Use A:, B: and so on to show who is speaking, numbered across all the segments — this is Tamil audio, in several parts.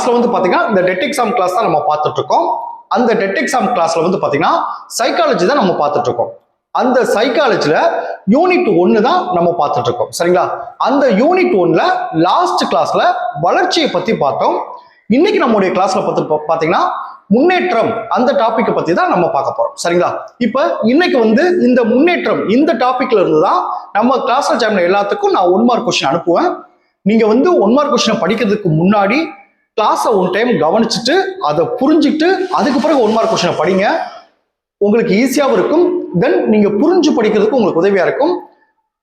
A: கிளாஸ்ல வந்து பாத்தீங்கன்னா இந்த டெட் எக்ஸாம் கிளாஸ் தான் நம்ம பார்த்துட்டு இருக்கோம். அந்த டெட் எக்ஸாம் கிளாஸ்ல வந்து பாத்தீங்கன்னா சைக்காலஜி தான் நம்ம பார்த்துட்டு இருக்கோம். அந்த சைக்காலஜில யூனிட் 1 தான் நம்ம பார்த்துட்டு இருக்கோம். சரிங்களா? அந்த யூனிட் 1ல லாஸ்ட் கிளாஸ்ல வளர்ச்சியை பத்தி பார்த்தோம். இன்னைக்கு நம்மளுடைய கிளாஸ்ல பாத்தீங்கன்னா முன்னேற்றம் அந்த டாபிக் பத்தி தான் நம்ம பார்க்க போறோம். சரிங்களா? இப்ப இன்னைக்கு வந்து இந்த முன்னேற்றம் இந்த டாபிக்ல இருந்து தான் நம்ம கிளாஸ்ல ஜாயின் எல்லாத்துக்கும் நான் 1 மார்க் கொஸ்டின் அனுப்புவேன். நீங்க வந்து 1 மார்க் கொஸ்டின் படிக்கிறதுக்கு முன்னாடி கிளாஸை 1 டைம் கவனிச்சுட்டு அதை புரிஞ்சுட்டு அதுக்கு பிறகு 1 மார்க் கொஸ்டினை படிங்க. உங்களுக்கு ஈஸியாகவும் இருக்கும். தென் நீங்க புரிஞ்சு படிக்கிறதுக்கு உங்களுக்கு உதவியா இருக்கும்.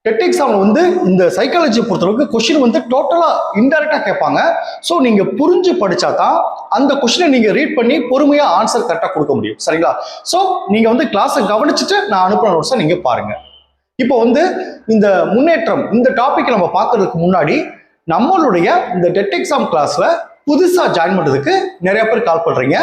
A: டெட் எக்ஸாம்ல வந்து இந்த சைக்காலஜியை பொறுத்தளவுக்கு கொஸ்டின் வந்து டோட்டலா இன்டைரக்டா கேட்பாங்க. ஸோ நீங்க புரிஞ்சு படிச்சா தான் அந்த கொஸ்டினை நீங்க ரீட் பண்ணி பொறுமையா ஆன்சர் கரெக்டாக கொடுக்க முடியும். சரிங்களா? ஸோ நீங்க வந்து கிளாஸை கவனிச்சுட்டு நான் அனுப்புன நோட்ஸை நீங்க பாருங்க. இப்போ வந்து இந்த முன்னேற்றம் இந்த டாபிக் நம்ம பார்க்கறதுக்கு முன்னாடி நம்மளுடைய இந்த டெட் எக்ஸாம் கிளாஸ்ல புதுசா ஜாயின் பண்றதுக்கு நிறைய பேர் கால் பண்றீங்க.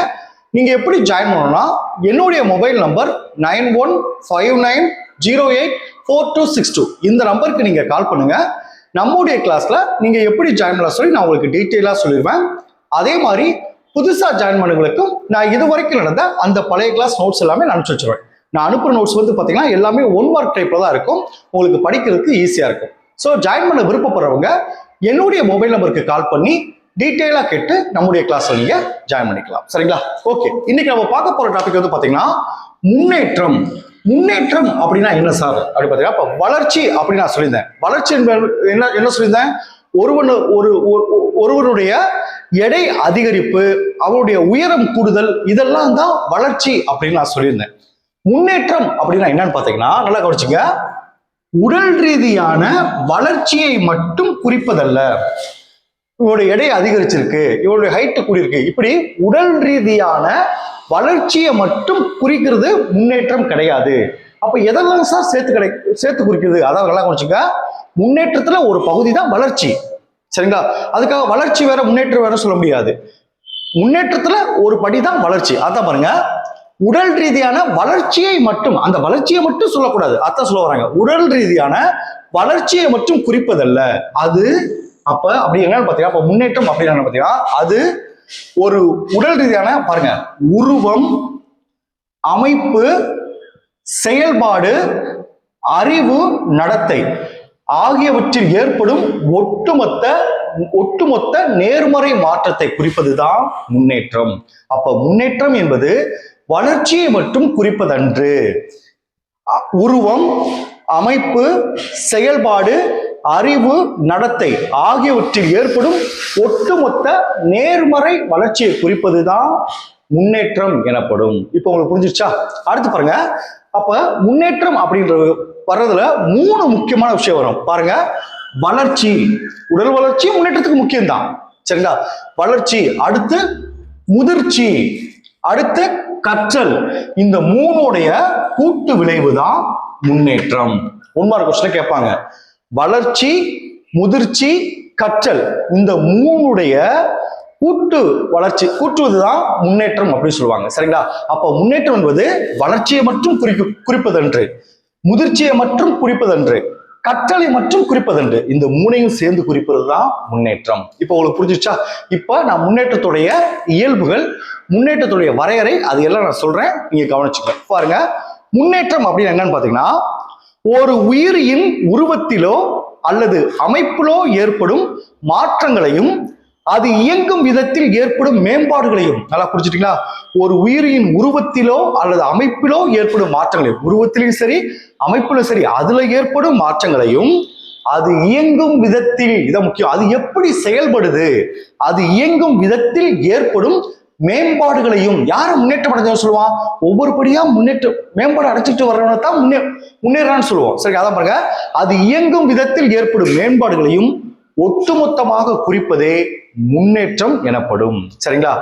A: நீங்க எப்படி ஜாயின் பண்ணணும்னா என்னுடைய மொபைல் நம்பர் 9159084262 இந்த நம்பருக்கு நீங்க கால் பண்ணுங்க. நம்முடைய கிளாஸ்ல நீங்க எப்படி ஜாயின் பண்ண சொல்லி நான் உங்களுக்கு டீட்டெயிலா சொல்லிடுவேன். அதே மாதிரி புதுசா ஜாயின் பண்ணவங்களுக்கும் நான் இது வரைக்கும் நடந்த அந்த பழைய கிளாஸ் நோட்ஸ் எல்லாமே நான் அனுப்பிச்சு வச்சிருவேன். நான் அனுப்புற நோட்ஸ் வந்து பாத்தீங்கன்னா எல்லாமே 1 மார்க் டைப்ல தான் இருக்கும். உங்களுக்கு படிக்கிறதுக்கு ஈஸியா இருக்கும். ஸோ ஜாயின் பண்ண விருப்பப்படுறவங்க என்னுடைய மொபைல் நம்பருக்கு கால் பண்ணி டீட்டெயிலா கேட்டு நம்முடைய கிளாஸ்ல நீங்க ஜாயின் பண்ணிக்கலாம். சரிங்களா? ஓகே, இன்னைக்கு நம்ம பார்க்க போற டாபிக் வந்து பாத்தீங்கன்னா முன்னேற்றம். முன்னேற்றம் அப்படின்னா என்ன சார் அப்படி பாத்தீங்கன்னா இப்ப வளர்ச்சி அப்படின்னு நான் சொல்லியிருந்தேன். வளர்ச்சி என்ன சொல்லியிருந்தேன்? ஒருவருடைய எடை அதிகரிப்பு, அவருடைய உயரம் கூடுதல், இதெல்லாம் தான் வளர்ச்சி அப்படின்னு நான் சொல்லியிருந்தேன். முன்னேற்றம் அப்படின்னா என்னன்னு பாத்தீங்கன்னா நல்லா கவனிச்சுங்க, உடல் ரீதியான வளர்ச்சியை மட்டும் குறிப்பதல்ல. இவருடைய எடை அதிகரிச்சிருக்கு, இவருடைய ஹைட்டு கூடியிருக்கு, இப்படி உடல் ரீதியான வளர்ச்சியை மட்டும் குறிக்கிறது முன்னேற்றம் கிடையாது. அப்ப எதெல்லாம் சார் சேர்த்து குறிக்கிறது? அதாவது நல்லா கொஞ்சம் முன்னேற்றத்துல ஒரு பகுதி தான் வளர்ச்சி. சரிங்களா? அதுக்காக வளர்ச்சி வேற முன்னேற்றம் வேற சொல்ல முடியாது. முன்னேற்றத்துல ஒரு படி தான் வளர்ச்சி. அதான் பாருங்க, உடல் ரீதியான வளர்ச்சியை மட்டும், அந்த வளர்ச்சியை மட்டும் சொல்லக்கூடாது. அதான் சொல்ல வராங்க, உடல் ரீதியான வளர்ச்சியை மட்டும் குறிப்பதல்ல அது. அப்ப அப்படி என்னன்னு பாத்தீங்கன்னா, அப்ப முன்னேற்றம் அப்படின்னு பாத்தீங்கன்னா அது ஒரு உடல் ரீதியான பாருங்க உருவம், அமைப்பு, செயல்பாடு, அறிவு, நடத்தை ஆகியவற்றில் ஏற்படும் ஒட்டுமொத்த நேர்மறை மாற்றத்தை குறிப்பதுதான் முன்னேற்றம். அப்ப முன்னேற்றம் என்பது வளர்ச்சியை மட்டும் குறிப்பதன்று. உருவம், அமைப்பு, செயல்பாடு, அறிவு, நடத்தை ஆகியவற்றில் ஏற்படும் ஒட்டுமொத்த நேர்மறை வளர்ச்சியை குறிப்பதுதான் முன்னேற்றம் எனப்படும். இப்போ உங்களுக்கு புரிஞ்சிருச்சா? அடுத்து பாருங்க, அப்ப முன்னேற்றம் அப்படின்ற வர்றதுல 3 முக்கியமான விஷயம் வரும். பாருங்க, வளர்ச்சி, உடல் வளர்ச்சி முன்னேற்றத்துக்கு முக்கியம்தான். சரிங்களா? வளர்ச்சி, அடுத்து முதிர்ச்சி, அடுத்து கற்றல். இந்த 3உடைய கூட்டு விளைவு தான் முன்னேற்றம். 1 மார்க் கொஸ்டின்ல கேட்பாங்க, வளர்ச்சி, முதிர்ச்சி, கற்றல், இந்த 3உடைய கூட்டு வளர்ச்சி கூட்டுவதுதான் முன்னேற்றம் அப்படின்னு சொல்லுவாங்க. சரிங்களா? அப்ப முன்னேற்றம் என்பது வளர்ச்சியை மட்டும் குறிப்பதன்று, முதிர்ச்சியை மட்டும் குறிப்பதன்று, கற்றலை மட்டும் குறிப்பதன்று, இந்த 3ஐயும் சேர்ந்து குறிப்பது தான் முன்னேற்றம். இப்போ உங்களுக்கு புரிஞ்சிச்சா? இப்ப நான் முன்னேற்றத்துடைய இயல்புகள், முன்னேற்றத்துடைய வரையறை, அது எல்லாம் நான் சொல்றேன், நீங்க கவனிச்சுக்க. பாருங்க, முன்னேற்றம் அப்படின்னு என்னன்னு பாத்தீங்கன்னா, ஒரு உயிரியின் உருவத்திலோ அல்லது அமைப்பிலோ ஏற்படும் மாற்றங்களையும் அது இயங்கும் விதத்தில் ஏற்படும் மேம்பாடுகளையும். நல்லா புரிஞ்சுட்டீங்களா? ஒரு உயிரியின் உருவத்திலோ அல்லது அமைப்பிலோ ஏற்படும் மாற்றங்களையும், உருவத்திலும் சரி அமைப்பிலும் சரி, அதுல ஏற்படும் மாற்றங்களையும் அது இயங்கும் விதத்தில், இத முக்கியம், அது எப்படி செயல்படுது, அது இயங்கும் விதத்தில் ஏற்படும் மேம்பாடுகளையும். யாரும் முன்னேற்றம் அடைஞ்சவன் சொல்லுவான்? ஒவ்வொரு படியா மேம்பாடு அடைச்சிட்டு வர்றவனை தான் முன்னேறான்னு சொல்லுவோம். சரி, அதான் பாருங்க, அது இயங்கும் விதத்தில் ஏற்படும் மேம்பாடுகளையும் ஒட்டுமொத்தமாக குறிப்பதே முன்னேற்றம் எனப்படும். சரிங்களா?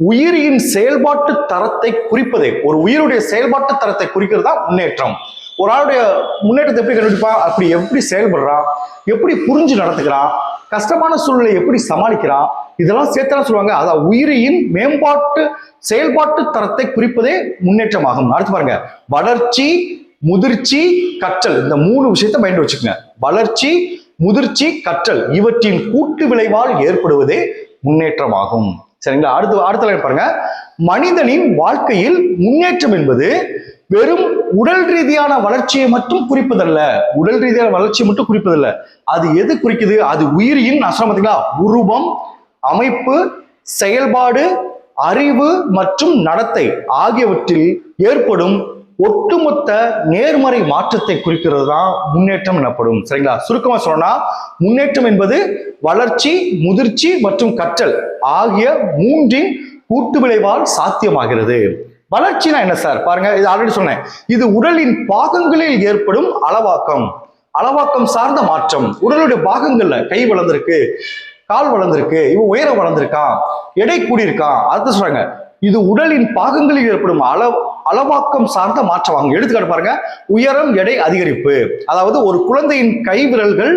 A: உயிரின் செயல்பாட்டு தரத்தை குறிப்பதே, ஒரு உயிருடைய செயல்பாட்டு தரத்தை குறிக்கிறது தான் முன்னேற்றம். ஒரு ஆளுடைய முன்னேற்றத்தை எப்படி கண்டுபிடிப்பான்? அப்படி எப்படி செயல்படுறான், எப்படி புரிஞ்சு நடத்துக்கிறான், கஷ்டமான சூழ்நிலை எப்படி சமாளிக்கிறான், இதெல்லாம் சேர்த்தா சொல்லுவாங்க. அதான் உயிரியின் செயல்பாட்டு தரத்தை குறிப்பதே முன்னேற்றமாகும். அடுத்து பாருங்க, வளர்ச்சி, முதிர்ச்சி, கற்றல், இந்த 3 விஷயத்தை மைண்ட் வச்சுக்கோங்க. வளர்ச்சி, முதிர்ச்சி, கற்றல், இவற்றின் கூட்டு விளைவால் ஏற்படுவதே முன்னேற்றமாகும். சரிங்களா? அடுத்த லைன் பாருங்க. மனிதனின் வாழ்க்கையில் முன்னேற்றம் என்பது வெறும் உடல் ரீதியான வளர்ச்சியை மட்டும் குறிப்பதல்ல. உடல் ரீதியான வளர்ச்சியை மட்டும் குறிப்பதல்ல. அது எது குறிக்குது? அது உயிரியின், நான் சொன்ன பாத்தீங்களா, உருவம், அமைப்பு, செயல்பாடு, அறிவு மற்றும் நடத்தை ஆகியவற்றில் ஏற்படும் ஒட்டுமொத்த நேர்மறை மாற்றத்தை குறிக்கிறது தான் முன்னேற்றம் எனப்படும். சரிங்களா? சுருக்கமா சொன்னா, முன்னேற்றம் என்பது வளர்ச்சி, முதிர்ச்சி மற்றும் கற்றல் ஆகிய மூன்றின் கூட்டு விளைவால் சாத்தியமாகிறது. வளர்ச்சினா என்ன சார்? பாருங்க, இது ஆல்ரெடி சொன்னேன். இது உடலின் பாகங்களில் ஏற்படும் அளவாக்கம் சார்ந்த மாற்றம். உடலுடைய பாகங்கள்ல கை வளர்ந்திருக்கு, கால் வளர்ந்திருக்கு, இவன் உயரம் வளர்ந்திருக்கான், எடை கூடியிருக்கான், அது சொல்றாங்க. இது உடலின் பாகங்களில் ஏற்படும் அளவாக்கம் சார்ந்த மாற்றம். எடுத்துக்காட்டு பாருங்க, உயரம், எடை அதிகரிப்பு. அதாவது ஒரு குழந்தையின் கை விரல்கள்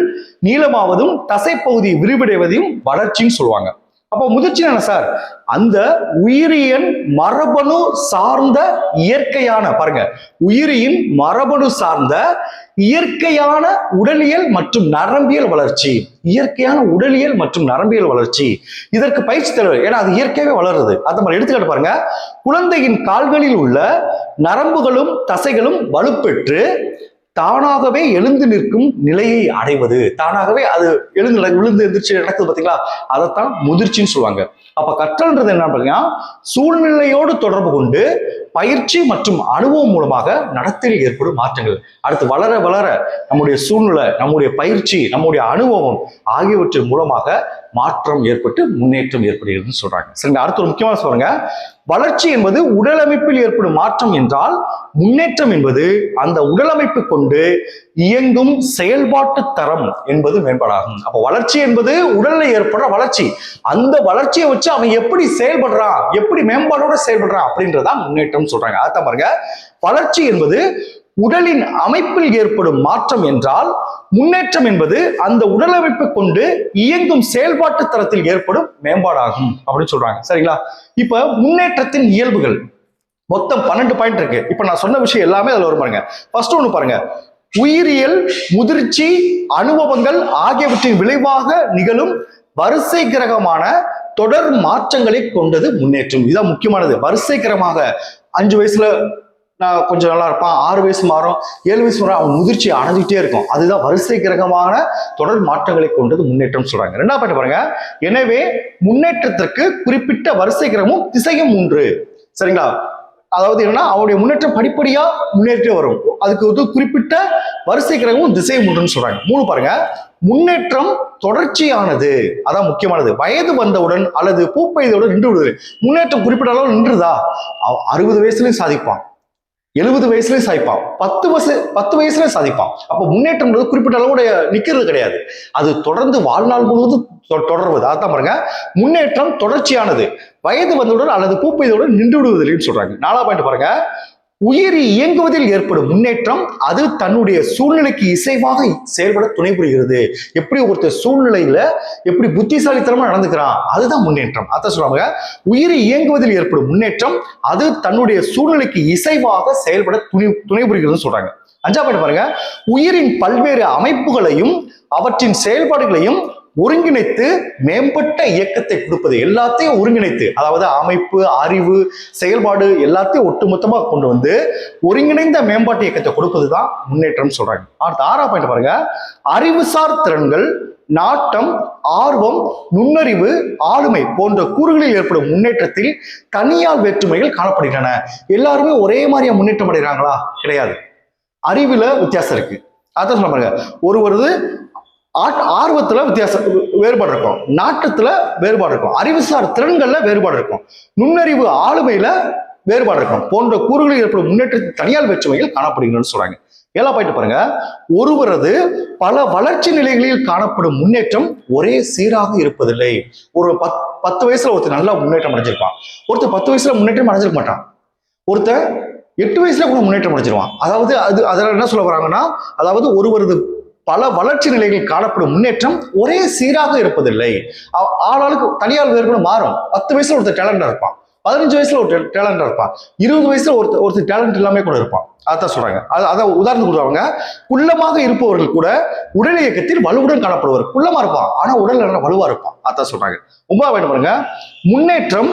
A: நீளமாவதும் தசைப்பகுதி விரிவடைவதையும் வளர்ச்சின்னு சொல்லுவாங்க. அப்போ முதிர்ச்சி என்ன சார்? அந்த உயிரியன் மரபணு சார்ந்த இயற்கையான, பாருங்க, உயிரியின் மரபணு சார்ந்த இயற்கையான உடலியல் மற்றும் நரம்பியல் வளர்ச்சி. இயற்கையான உடலியல் மற்றும் நரம்பியல் வளர்ச்சி. இதற்கு பயிற்சி தேவை, ஏன்னா அது இயற்கையாகவே வளருது. அந்த மாதிரி எடுத்துக்காட்டு பாருங்க, குழந்தையின் கால்களில் உள்ள நரம்புகளும் தசைகளும் வலுப்பெற்று தானாகவே எழுந்து நிற்கும் நிலையை அடைவது. தானாகவே அது விழுந்து எந்திரிச்சு நடக்குது பார்த்தீங்களா, அதைத்தான் முதிர்ச்சின்னு சொல்லுவாங்க. அப்ப கற்றல்ன்றது என்ன பார்த்தீங்கன்னா, சூழ்நிலையோடு தொடர்பு கொண்டு பயிற்சி மற்றும் அனுபவம் மூலமாக நடத்தையில் ஏற்படும் மாற்றங்கள். அடுத்து வளர வளர நம்முடைய சூழ்நிலை, நம்முடைய பயிற்சி, நம்முடைய அனுபவம் ஆகியவற்றின் மூலமாக மாற்றம் ஏற்பட்டு முன்னேற்றம் ஏற்படுகிறதுன்னு சொல்றாங்க. சரிங்க, அடுத்து ஒரு முக்கியமான சொல்றாங்க, வளர்ச்சி என்பது உடலமைப்பில் ஏற்படும் மாற்றம் என்றால், முன்னேற்றம் என்பது அந்த உடலமைப்பு கொண்டு இயங்கும் செயல்பாட்டு தரம் என்பது மேம்பாடாகும். அப்ப வளர்ச்சி என்பது உடல்ல ஏற்படுற வளர்ச்சி. அந்த வளர்ச்சியை வச்சு அவன் எப்படி செயல்படுறான், எப்படி மேம்பாடோட செயல்படுறான் அப்படின்றதான் முன்னேற்றம் சொல்றாங்க. அதான் பாருங்க, வளர்ச்சி என்பது உடலின் அமைப்பில் ஏற்படும் மாற்றம் என்றால், முன்னேற்றம் என்பது அந்த உடலமைப்பை கொண்டு இயங்கும் செயல்பாட்டு தரத்தில் ஏற்படும் மேம்பாடாகும் அப்படின்னு சொல்றாங்க. சரிங்களா? இப்ப முன்னேற்றத்தின் இயல்புகள் மொத்தம் 12 பாயிண்ட் இருக்கு. இப்ப நான் சொன்ன விஷயம் எல்லாமே அதுல வரும் பாருங்க. ஃபர்ஸ்ட் ஒண்ணு பாருங்க, உயிரியல், முதிர்ச்சி, அனுபவங்கள் ஆகியவற்றின் விளைவாக நிகழும் வரிசை கிரகமான தொடர் மாற்றங்களை கொண்டது முன்னேற்றம். இதுதான் முக்கியமானது. வரிசை கிரகமாக 5 வயசுல நான் கொஞ்சம் நல்லா இருப்பான், 6 வயசு மாறும், 7 வயசு மாறும், அவன் முதிர்ச்சி அடைஞ்சிட்டே இருக்கும். அதுதான் வரிசை கிரகமான தொடர் மாற்றங்களை கொண்டது முன்னேற்றம் சொல்றாங்க. 2வது பாயிண்ட் பாருங்க, எனவே முன்னேற்றத்திற்கு குறிப்பிட்ட வரிசை கிரகமும் திசையும் உண்டு. சரிங்களா? அதாவது என்னன்னா, அவருடைய முன்னேற்றம் படிப்படியா முன்னேற்றே வரும். அதுக்கு வந்து குறிப்பிட்ட வரிசை கிரகமும் திசையும் உண்டுன்னு சொல்றாங்க. 3 பாருங்க, முன்னேற்றம் தொடர்ச்சியானது. அதான் முக்கியமானது. வயது வந்தவுடன் அல்லது பூப்பெய்தவுடன் நின்று விடுவது. முன்னேற்றம் குறிப்பிட்ட அளவு நின்றுதா, 60 வயசுலயும் சாதிப்பான், 70 வயசுலயும் சாதிப்பான், 10 வயசுலயும் சாதிப்பான். அப்ப முன்னேற்றம் குறிப்பிட்ட அளவுடைய நிக்கிறது கிடையாது, அது தொடர்ந்து வாழ்நாள் முழுவதும் தொடர்வது. அதான் பாருங்க, முன்னேற்றம் தொடர்ச்சியானது, வயது வந்தவுடன் அல்லது பூப்பெய்தவுடன் நின்று விடுவதில்லைன்னு சொல்றாங்க. 4வது பாயிண்ட் பாருங்க, உயிரி இயங்குவதில் ஏற்படும் முன்னேற்றம் அது தன்னுடைய சூழ்நிலைக்கு இசைவாக செயல்பட துணை புரிகிறது. எப்படி ஒருத்தர் சூழ்நிலையில எப்படி புத்திசாலித்தனமா நடந்துக்கிறான், அதுதான் முன்னேற்றம். அதான் சொல்றாங்க, உயிரி இயங்குவதில் ஏற்படும் முன்னேற்றம் அது தன்னுடைய சூழ்நிலைக்கு இசைவாக செயல்பட துணை புரிகிறதுன்னு சொல்றாங்க. 5வது பாயிண்ட் பாருங்க, உயிரின் பல்வேறு அமைப்புகளையும் அவற்றின் செயல்பாடுகளையும் ஒருங்கிணைத்து மேம்பட்ட இயக்கத்தை கொடுப்பது. எல்லாத்தையும் ஒருங்கிணைத்து, அதாவது அமைப்பு, அறிவு, செயல்பாடு எல்லாத்தையும் ஒட்டுமொத்தமா கொண்டு வந்து ஒருங்கிணைந்த மேம்பாட்டு இயக்கத்தை கொடுப்பதுதான் முன்னேற்றம் சொல்றாங்க. அடுத்த 6வது பாயிண்ட் பாருங்க, அறிவுசார் திறன்கள், நாட்டம், ஆர்வம், நுண்ணறிவு, ஆளுமை போன்ற கூறுகளில் ஏற்படும் முன்னேற்றத்தில் தனியார் வேற்றுமைகள் காணப்படுகின்றன. எல்லாருமே ஒரே மாதிரியா முன்னேற்றம் அடைகிறாங்களா? கிடையாது. அறிவுல வித்தியாசம் இருக்கு. அதான் சொல்ல பாருங்க, ஒருவரது ஆர்வத்துல வேறுபாடு இருக்கும், நாட்டத்துல வேறுபாடு இருக்கும், அறிவுசார் திறன்கள்ல வேறுபாடு இருக்கும், நுண்ணறிவு, ஆளுமையில வேறுபாடு இருக்கும் போன்ற கூறுகளில் ஏற்படும் முன்னேற்றத்தில் தனியார் வேற்றுமைகள் காணப்படுகின்றன சொல்றாங்க. 7வது பாயிண்ட் பாருங்க, ஒருவரது பல வளர்ச்சி நிலைகளில் காணப்படும் முன்னேற்றம் ஒரே சீராக இருப்பதில்லை. ஒரு 10 வயசுல ஒருத்தர் நல்லா முன்னேற்றம் அடைஞ்சிருப்பான், ஒருத்தர் 10 வயசுல முன்னேற்றம் அடைஞ்சிருக்க மாட்டான், ஒருத்தர் 8 வயசுல கூட முன்னேற்றம் அடைஞ்சிருவான். அதாவது அதெல்லாம் என்ன சொல்ல வராங்கன்னா, அதாவது ஒருவரது பல வளர்ச்சி நிலைகளில் காணப்படும் முன்னேற்றம் ஒரே சீராக இருப்பதில்லை. ஆளாளுக்கு தனியார் வேறுபாடு மாறும். 10 வயசுல ஒருத்தர் டேலண்டா இருப்பான், 15 வயசுல ஒரு டேலண்டா இருப்பான், 20 வயசுல ஒருத்தர் டேலண்ட் இல்லாம கூட இருப்பான். அதான் சொல்றாங்க. அதான் உதாரணத்துக்கு கொடுக்குறாங்க. குள்ளமாக இருப்பவர்கள் கூட உடல் இயக்கத்தில் வலுவுடன் காணப்படுவார். குள்ளமா இருப்பான், ஆனா உடல் வலுவா இருப்பான். அதான் சொல்றாங்க. 9வது பாருங்க, முன்னேற்றம்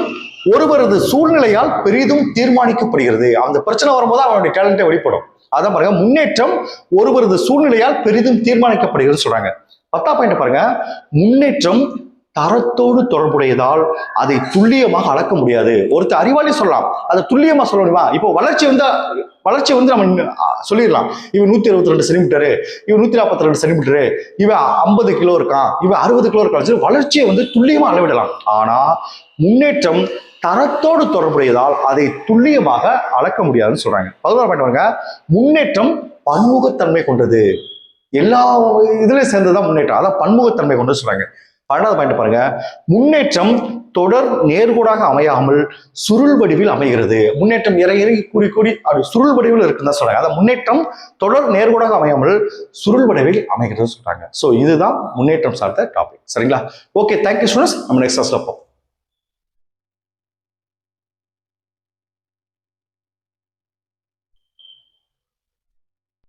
A: ஒருவரது சூழ்நிலையால் பெரிதும் தீர்மானிக்கப்படுகிறது. அந்த பிரச்சனை வரும்போது அவனுடைய டேலண்டே வெளிப்படும். அதான் பாருங்க, முன்னேற்றம் ஒருவரது சூழ்நிலையால் பெரிதும் தீர்மானிக்கப்படுகிறது சொல்றாங்க. 10ஆம் பாயிண்ட் பாருங்க, முன்னேற்றம் தரத்தோடு தொடர்புடையதால் அதை துல்லியமாக அளக்க முடியாது. ஒருத்தர் அறிவாளி சொல்லலாம், அதை துல்லியமா சொல்ல முடியுமா? இப்போ வளர்ச்சி வந்து நம்ம சொல்லிடலாம், இவன் 122 சென்டிமீட்டர், இவன் 142 சென்டிமீட்டர், இவன் 50 கிலோ இருக்கான், இவன் 60 கிலோ இருக்கான், வளர்ச்சியை வந்து துல்லியமா அளவிடலாம். ஆனா முன்னேற்றம் தரத்தோடு தொடர்புடையதால் அதை துல்லியமாக அளக்க முடியாதுன்னு சொல்றாங்க. 11ஆம் பாயிண்ட் பாருங்க, முன்னேற்றம் பன்முகத்தன்மை கொண்டது. எல்லா இதுலயும் சேர்ந்ததுதான் முன்னேற்றம், அதான் பன்முகத்தன்மை கொண்டு சொல்றாங்க. 12வது பாயிண்ட் பாருங்க, முன்னேற்றம் தொடர் நேர்கோடாக அமையாமல் சுருள் வடிவில் அமைகிறது. முன்னேற்றம் இறங்கி கூடி அப்படி சுருள் வடிவில் இருக்குன்னு தான் சொல்றாங்க. அதான் முன்னேற்றம் தொடர் நேர்கோடாக அமையாமல் சுருள் வடிவில் அமைகிறது சொல்றாங்க. சோ இதுதான் முன்னேற்றம் சார்ந்த டாபிக். சரிங்களா? Okay, thank you students. நம்ம நெக்ஸ்ட் கிளாஸ்ல பார்ப்போம்.